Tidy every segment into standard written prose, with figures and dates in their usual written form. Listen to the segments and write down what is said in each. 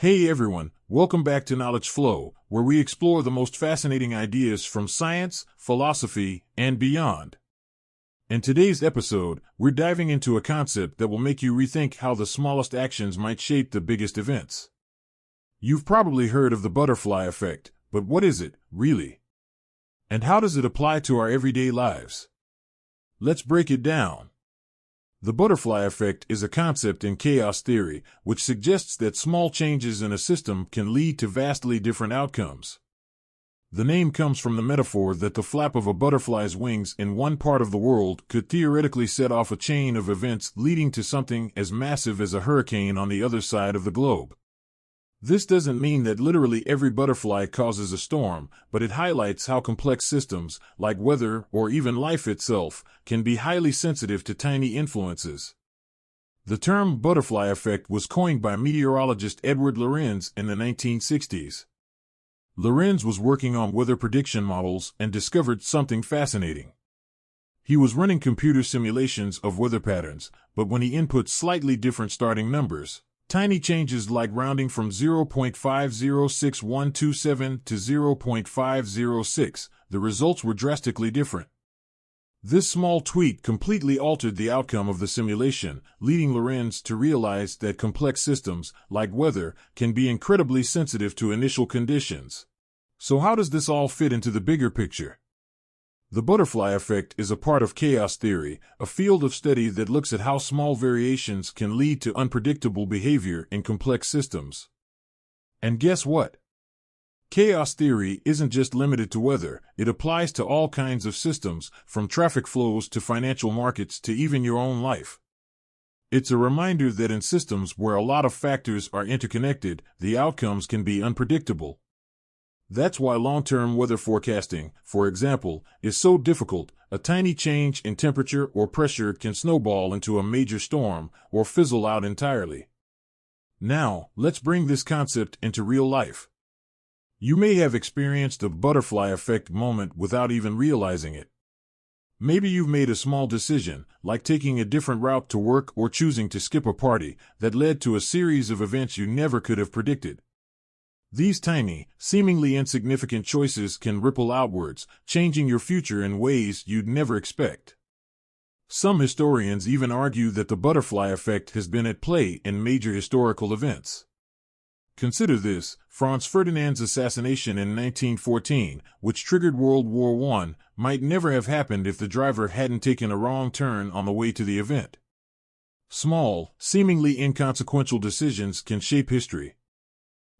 Hey everyone, welcome back to Knowledge Flow, where we explore the most fascinating ideas from science, philosophy, and beyond. In today's episode, we're diving into a concept that will make you rethink how the smallest actions might shape the biggest events. You've probably heard of the butterfly effect, but what is it, really? And how does it apply to our everyday lives? Let's break it down. The butterfly effect is a concept in chaos theory which suggests that small changes in a system can lead to vastly different outcomes. The name comes from the metaphor that the flap of a butterfly's wings in one part of the world could theoretically set off a chain of events leading to something as massive as a hurricane on the other side of the globe. This doesn't mean that literally every butterfly causes a storm, but it highlights how complex systems, like weather or even life itself, can be highly sensitive to tiny influences. The term butterfly effect was coined by meteorologist Edward Lorenz in the 1960s. Lorenz was working on weather prediction models and discovered something fascinating. He was running computer simulations of weather patterns, but when he input slightly different starting numbers, tiny changes like rounding from 0.506127 to 0.506, the results were drastically different. This small tweak completely altered the outcome of the simulation, leading Lorenz to realize that complex systems, like weather, can be incredibly sensitive to initial conditions. So how does this all fit into the bigger picture? The butterfly effect is a part of chaos theory, a field of study that looks at how small variations can lead to unpredictable behavior in complex systems. And guess what? Chaos theory isn't just limited to weather, it applies to all kinds of systems, from traffic flows to financial markets to even your own life. It's a reminder that in systems where a lot of factors are interconnected, the outcomes can be unpredictable. That's why long-term weather forecasting, for example, is so difficult. A tiny change in temperature or pressure can snowball into a major storm or fizzle out entirely. Now, let's bring this concept into real life. You may have experienced a butterfly effect moment without even realizing it. Maybe you've made a small decision, like taking a different route to work or choosing to skip a party, that led to a series of events you never could have predicted. These tiny, seemingly insignificant choices can ripple outwards, changing your future in ways you'd never expect. Some historians even argue that the butterfly effect has been at play in major historical events. Consider this: Franz Ferdinand's assassination in 1914, which triggered World War I, might never have happened if the driver hadn't taken a wrong turn on the way to the event. Small, seemingly inconsequential decisions can shape history.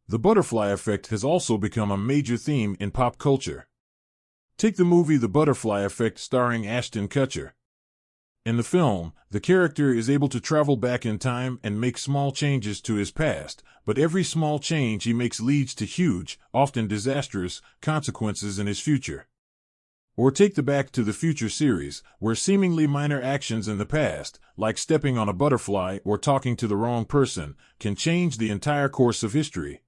The butterfly effect has also become a major theme in pop culture. Take the movie The Butterfly Effect starring Ashton Kutcher. In the film, the character is able to travel back in time and make small changes to his past, but every small change he makes leads to huge, often disastrous, consequences in his future. Or take the Back to the Future series, where seemingly minor actions in the past, like stepping on a butterfly or talking to the wrong person, can change the entire course of history.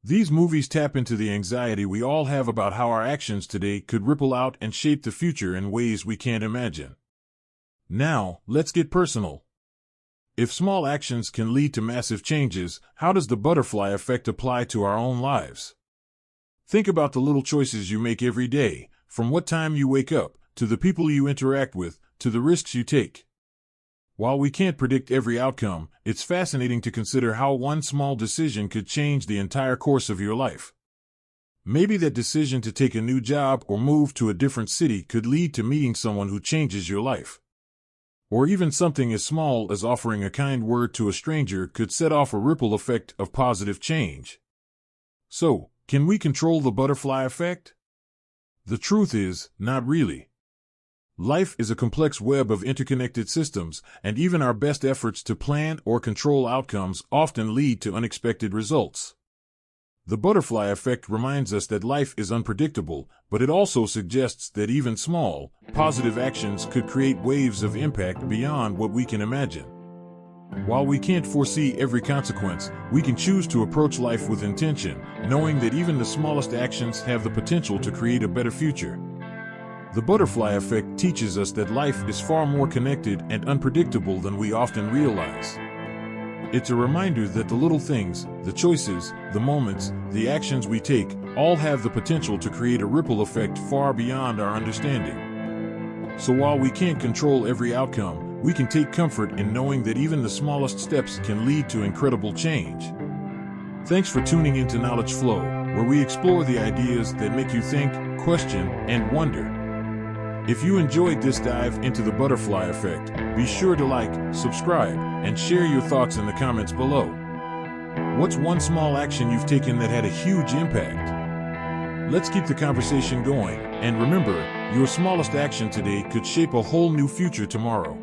These movies tap into the anxiety we all have about how our actions today could ripple out and shape the future in ways we can't imagine. Now, let's get personal. If small actions can lead to massive changes, how does the butterfly effect apply to our own lives? Think about the little choices you make every day, from what time you wake up, to the people you interact with, to the risks you take. While we can't predict every outcome, it's fascinating to consider how one small decision could change the entire course of your life. Maybe that decision to take a new job or move to a different city could lead to meeting someone who changes your life. Or even something as small as offering a kind word to a stranger could set off a ripple effect of positive change. So, can we control the butterfly effect? The truth is, not really. Life is a complex web of interconnected systems, and even our best efforts to plan or control outcomes often lead to unexpected results. The butterfly effect reminds us that life is unpredictable, but it also suggests that even small, positive actions could create waves of impact beyond what we can imagine. While we can't foresee every consequence, we can choose to approach life with intention, knowing that even the smallest actions have the potential to create a better future. The butterfly effect teaches us that life is far more connected and unpredictable than we often realize. It's a reminder that the little things, the choices, the moments, the actions we take, all have the potential to create a ripple effect far beyond our understanding. So while we can't control every outcome, we can take comfort in knowing that even the smallest steps can lead to incredible change. Thanks for tuning into Knowledge Flow, where we explore the ideas that make you think, question, and wonder. If you enjoyed this dive into the butterfly effect, be sure to like, subscribe, and share your thoughts in the comments below. What's one small action you've taken that had a huge impact? Let's keep the conversation going, and remember, your smallest action today could shape a whole new future tomorrow.